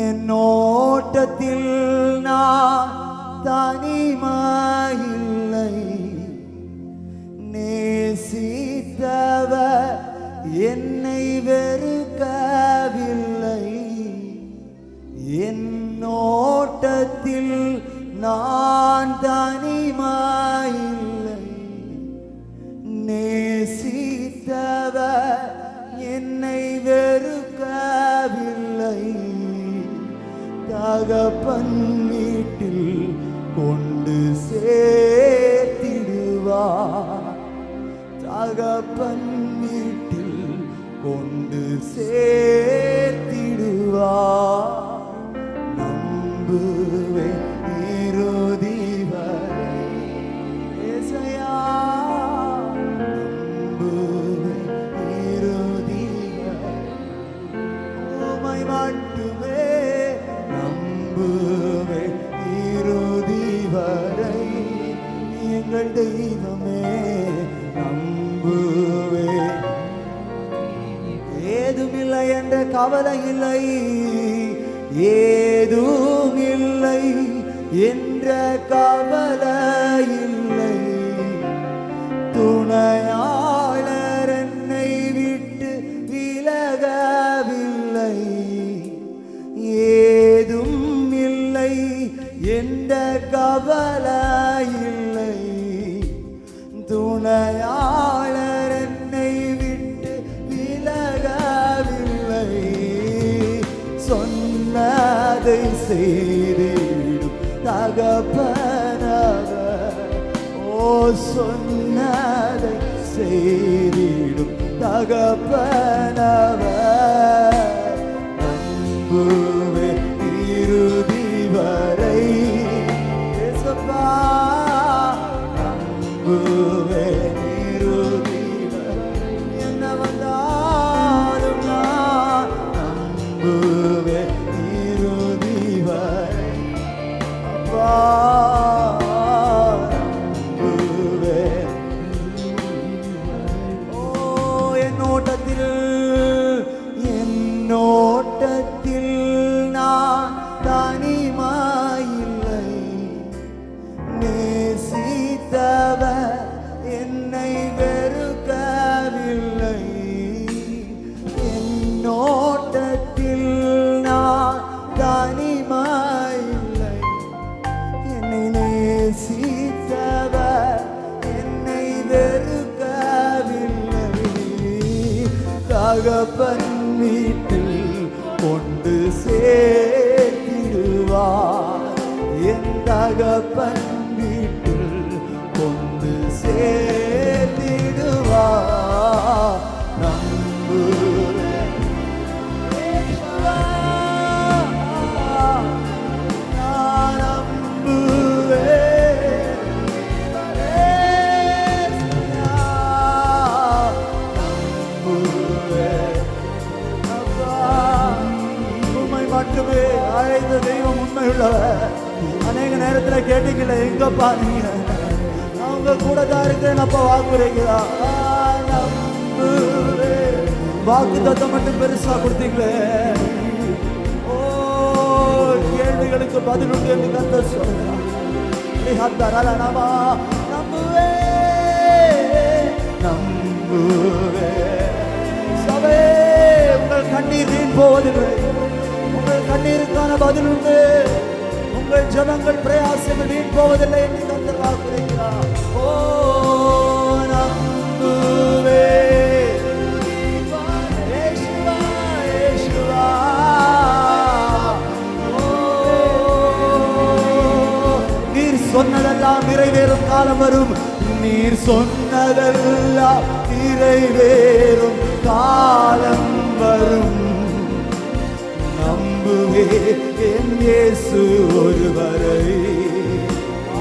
என் ஓட்டத்தில் நான் தனிமையில்லை, நேசித்தவர் என்னை வெறுக்கவில்லை. என் ஓட்டத்தில் நான் தனிமையில்லை, நேசித்தவர் என்னை வெறுக்கவில்லை. தகப்பன் வீட்டில் கொண்டு சேர்த்திடுவார், தகப்பன் வீட்டில் கொண்டு சேர்த்திடுவார். நம்புவேன் இறுதி வரை ஏசையா, நம்புவேன் இறுதி வரை உம்மை மட்டுமே, நம்புவேன் இறுதி வரை எங்கள் தெய்வமே, நம்புவேன். ஏதுமில்லை என்ற கவலை இல்லை, ஏதும் இல்லை என்ற கவலை இல்லை. துணையாளர் என்னை விட்டு விலகவில்லை. ஏதும் இல்லை என்ற கவலை இல்லை. துணையாளர் என்னை விட்டு விலகவில்லை. சொன்னதை செய்திடும் தகப்பனவர், ஓ சொன்னதை செய்திடும் தகப்பனவர். நம்புவேன் இறுதி வரை ஏசப்பா, நம்புவேன் இறுதி வரை. என்ன வந்தாலும் நான் நம்புவேன் இறுதி வரை. அப்பா நம்புவேன். ஓ என் ஓட்டத்தில் நான் தனிமையில்லை, நேசித்தவர் என்னை வெறுக்கவில்லை. என் ஓட்டத்தில் நான் தனிமையில்லை, என்னை நேசித்தவர் என்னை வெறுக்கவில்லை. தகப்பன் வீட்டில் கொண்டு சேர்த்திடுவார், என் தகப்பன் வீட்டில் கொண்டு சேர்த்திடுவார். நம்புவேன் நான் நம்புவேன் நம்புவேன். உண்மை மட்டுமே அழைத்த தெய்வம் உண்மையுள்ளவர். அநேக நேரத்தில் கேட்டீங்களே, எங்கப்பா நீங்க, நான் உங்க கூட தான் இருக்கிறேன் அப்பா வாக்குறீங்களா? நம்புவேன். வாக்கு தத்தம் மட்டும் பெருசா கொடுத்தீங்களே. ஓ கேள்விகளுக்கு பதில் உண்டு என்று கர்த்தர் சொல்றார். நம்புவேன் நம்புவேன். சபையே, உங்கள் கண்ணீர் வீண் போவதில்லை, உங்கள் கண்ணீருக்கான பதில் உண்டு. உங்கள் ஜபங்கள் பிரயாசங்கள் வீண் போவதில்லை என்று கர்த்தர் வாக்குறுகிறார். ஓ நம்புவேன். இயேசுவா, இயேசுவா. ஓ நீர் சொன்னதெல்லாம் நிறைவேறும் காலம் வரும், நீர் சொன்னதெல்லாம் நிறைவேறும் காலம் வரும். நம்புவேன் என் இயேசு ஒருவரை.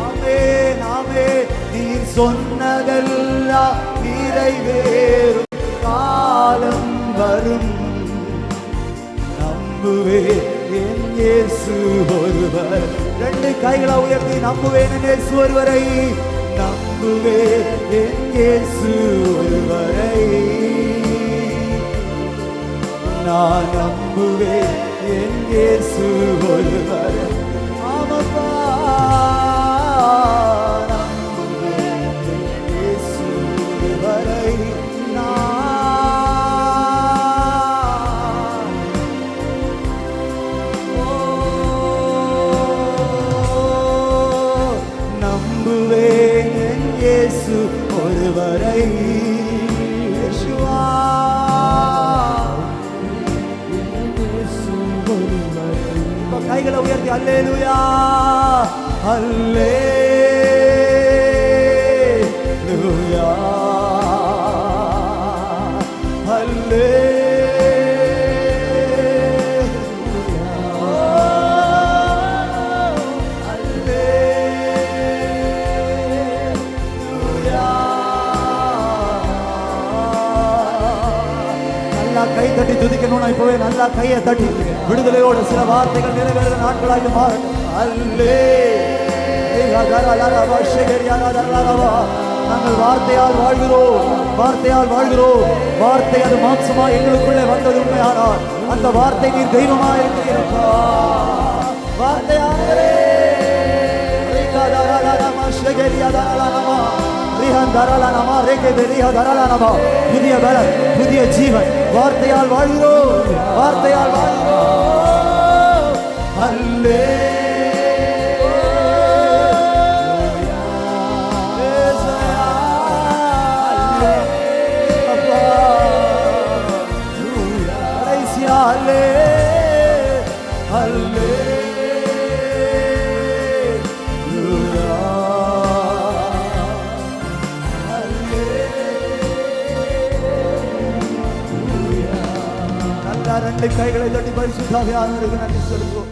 ஆமென் ஆமென். நீர் சொன்னதெல்லாம் நிறைவேறும் காலம் வரும். நம்புவேன் என் இயேசு ஒருவர். ரெண்டு கைகளை உயர்த்தி நம்புவேன் என் இயேசு ஒருவரை. நம்புவேன் என் இயேசு ஒருவரை. நான் நம்புவேன் என் இயேசு ஒருவர். ஆமப்பா இயேசு ஒருவரை நம்புவேன். என் இயேசு ஒருவரை. கைகளை உயர்த்தி அல்லேலூயா அல்லேலூயா கை தட்டி துதிக்கணும். இப்பவே நல்லா கையை தட்டி விடுதலையோட சில வார்த்தைகள் நிறைவேற நாட்களாக மாறட்டும். நாங்கள் வார்த்தையால் வாழ்கிறோம், வார்த்தையால் வாழ்கிறோம். வார்த்தை அது மாம்சமா எங்களுக்குள்ளே வந்தது உண்மையானால் அந்த வார்த்தை நீர் தெய்வமா இருக்கிறீர்களா? வார்த்தையாளரே புதிய பலன், புதிய ஜீவன் வார்த்தையால் வாழ்கிறோம், வார்த்தையால் வாழ்கிறோம். ரெண்டு கைகளை தட்டி பரிசுத்தாவியானவருக்கு நன்றி சொல்லுவோம்.